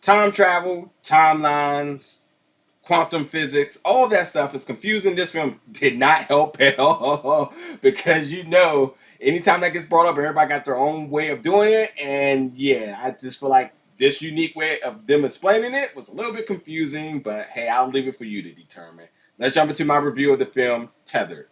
Time travel, timelines, quantum physics, all that stuff is confusing. This film did not help at all because anytime that gets brought up, everybody got their own way of doing it. And yeah, I just feel like this unique way of them explaining it was a little bit confusing, but hey, I'll leave it for you to determine. Let's jump into my review of the film, Tethered.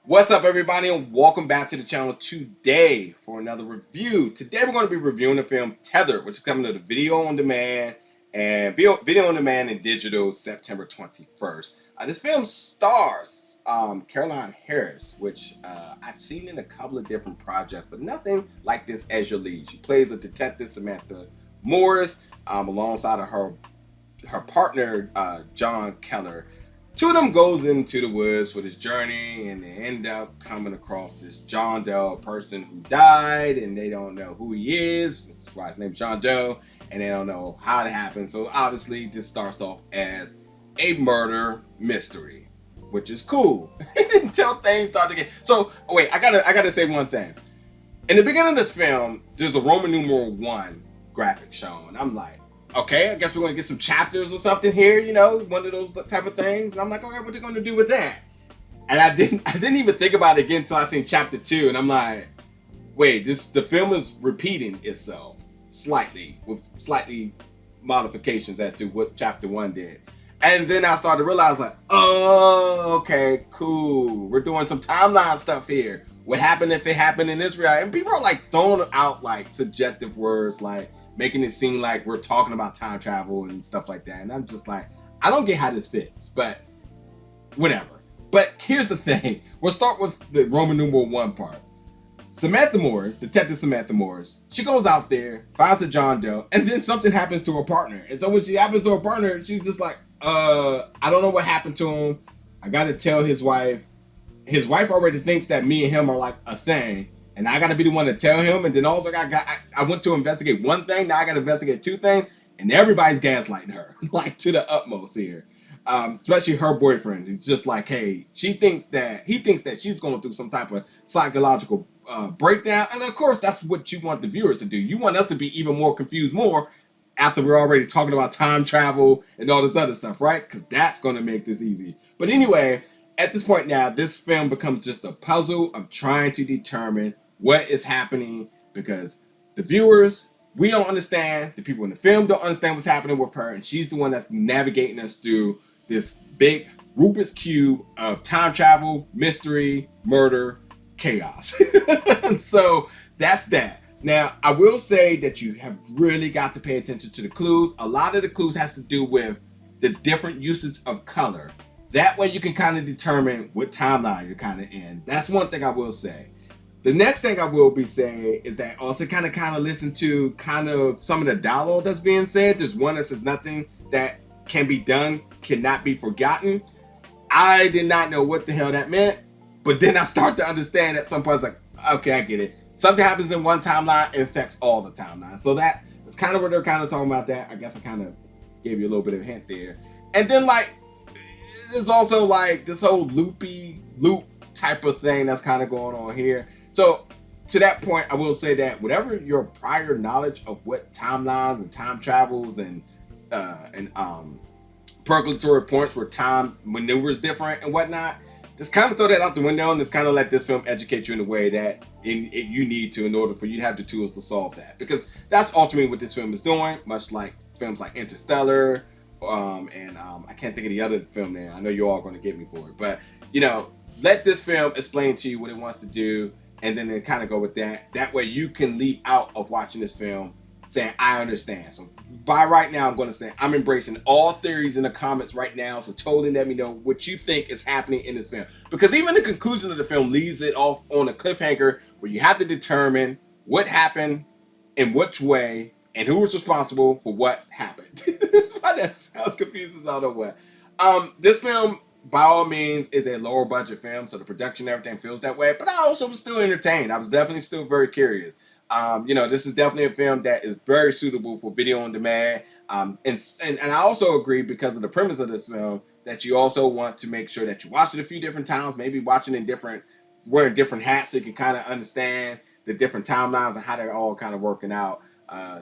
What's up, everybody, and welcome back to the channel today for another review. Today, we're going to be reviewing the film Tethered, which is coming to the video on demand and video on demand and digital September 21st. This film stars Caroline Harris, which I've seen in a couple of different projects, but nothing like this as your lead. She plays a Detective Samantha Morris alongside of her partner, John Keller. Two of them goes into the woods for this journey, and they end up coming across this John Doe, a person who died, and they don't know who he is. That's why his name's John Doe, and they don't know how it happened. So obviously, this starts off as a murder mystery, which is cool until things start to get. So wait, I gotta say one thing. In the beginning of this film, there's a Roman numeral 1 graphic shown. I'm like, okay, I guess we're going to get some chapters or something here, one of those type of things. And I'm like, okay, what are they going to do with that? And I didn't even think about it again until I seen chapter 2, and I'm like, wait, the film is repeating itself slightly with slightly modifications as to what chapter 1 did. And then I started to realize, like, oh, okay, cool. We're doing some timeline stuff here. What happened if it happened in Israel? And people are like throwing out like subjective words, like making it seem like we're talking about time travel and stuff like that. And I'm just like, I don't get how this fits, but whatever. But here's the thing. We'll start with the Roman numeral 1 part. Samantha Morris, Detective Samantha Morris, she goes out there, finds a John Doe, and then something happens to her partner. And so when she happens to her partner, she's just like, I don't know what happened to him. I gotta tell his wife. His wife already thinks that me and him are like a thing. And I gotta be the one to tell him. And then also I went to investigate one thing. Now I gotta investigate 2 things. And everybody's gaslighting her, like to the utmost here. Especially her boyfriend. It's just like, hey, he thinks that she's going through some type of psychological breakdown. And of course, that's what you want the viewers to do. You want us to be even more confused more after we're already talking about time travel and all this other stuff, right? Because that's going to make this easy. But anyway, at this point now, this film becomes just a puzzle of trying to determine what is happening, because the viewers, we don't understand, the people in the film don't understand what's happening with her, and she's the one that's navigating us through this big Rubik's Cube of time travel, mystery, murder, chaos. So that's that. Now, I will say that you have really got to pay attention to the clues. A lot of the clues has to do with the different usage of color. That way you can kind of determine what timeline you're kind of in. That's one thing I will say. The next thing I will be saying is that also kind of listen to kind of some of the dialogue that's being said. There's one that says nothing that can be done cannot be forgotten. I did not know what the hell that meant, but then I start to understand at some point. It's like, okay, I get it. Something happens in one timeline, it affects all the timelines. So that is kind of what they're kind of talking about. That I guess I kind of gave you a little bit of a hint there. And then like, there's also like this whole loop type of thing that's kind of going on here. So to that point, I will say that whatever your prior knowledge of what timelines and time travels and purgatory points where time maneuvers different and whatnot, just kind of throw that out the window and just kind of let this film educate you in a way that you need to in order for you to have the tools to solve that. Because that's ultimately what this film is doing, much like films like Interstellar, and I can't think of the other film there. I know you're all going to get me for it. But, let this film explain to you what it wants to do, and then kind of go with that. That way you can leave out of watching this film saying, I understand. So by right now, I'm going to say I'm embracing all theories in the comments right now. So totally let me know what you think is happening in this film. Because even the conclusion of the film leaves it off on a cliffhanger where you have to determine what happened, in which way, and who was responsible for what happened. That's why that sounds confusing as all the way. This film, by all means, is a lower budget film, so the production and everything feels that way. But I also was still entertained. I was definitely still very curious. This is definitely a film that is very suitable for video on demand. And I also agree, because of the premise of this film, that you also want to make sure that you watch it a few different times, maybe watching in different, wearing different hats, so you can kind of understand the different timelines and how they're all kind of working out.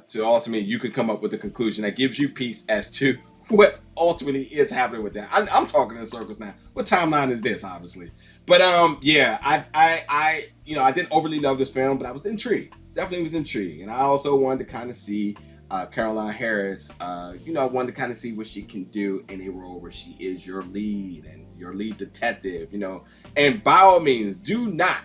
To ultimately, you can come up with a conclusion that gives you peace as to what ultimately is happening with that. I'm talking in circles now. What timeline is this, obviously? But yeah, I didn't overly love this film, but I was intrigued. Definitely was intrigued, and I also wanted to kind of see Caroline Harris. I wanted to kind of see what she can do in a role where she is your lead and your lead detective. And by all means, do not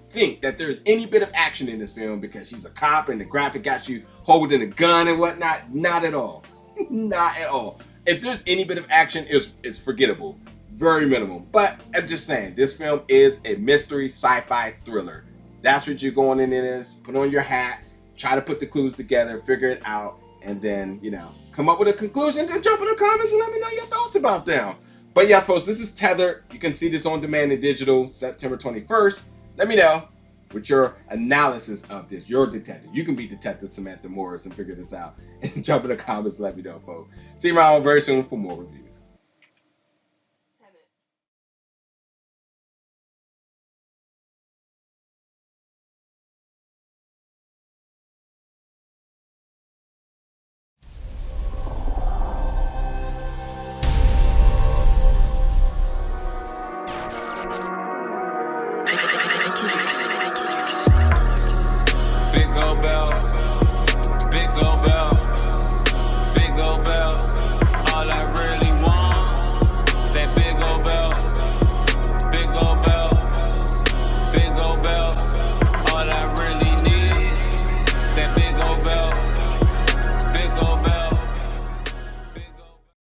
think that there's any bit of action in this film because she's a cop and the graphic got you holding a gun and whatnot. Not at all. Not at all. If there's any bit of action, it's forgettable. Very minimal. But I'm just saying, this film is a mystery sci-fi thriller. That's what you're going in this. Put on your hat, try to put the clues together, figure it out, and then, come up with a conclusion. Then jump in the comments and let me know your thoughts about them. But yes, folks, this is Tethered. You can see this on demand and digital September 21st. Let me know with your analysis of this. You're a detective. You can be Detective Samantha Morris and figure this out. And jump in the comments and let me know, folks. See you around very soon for more reviews.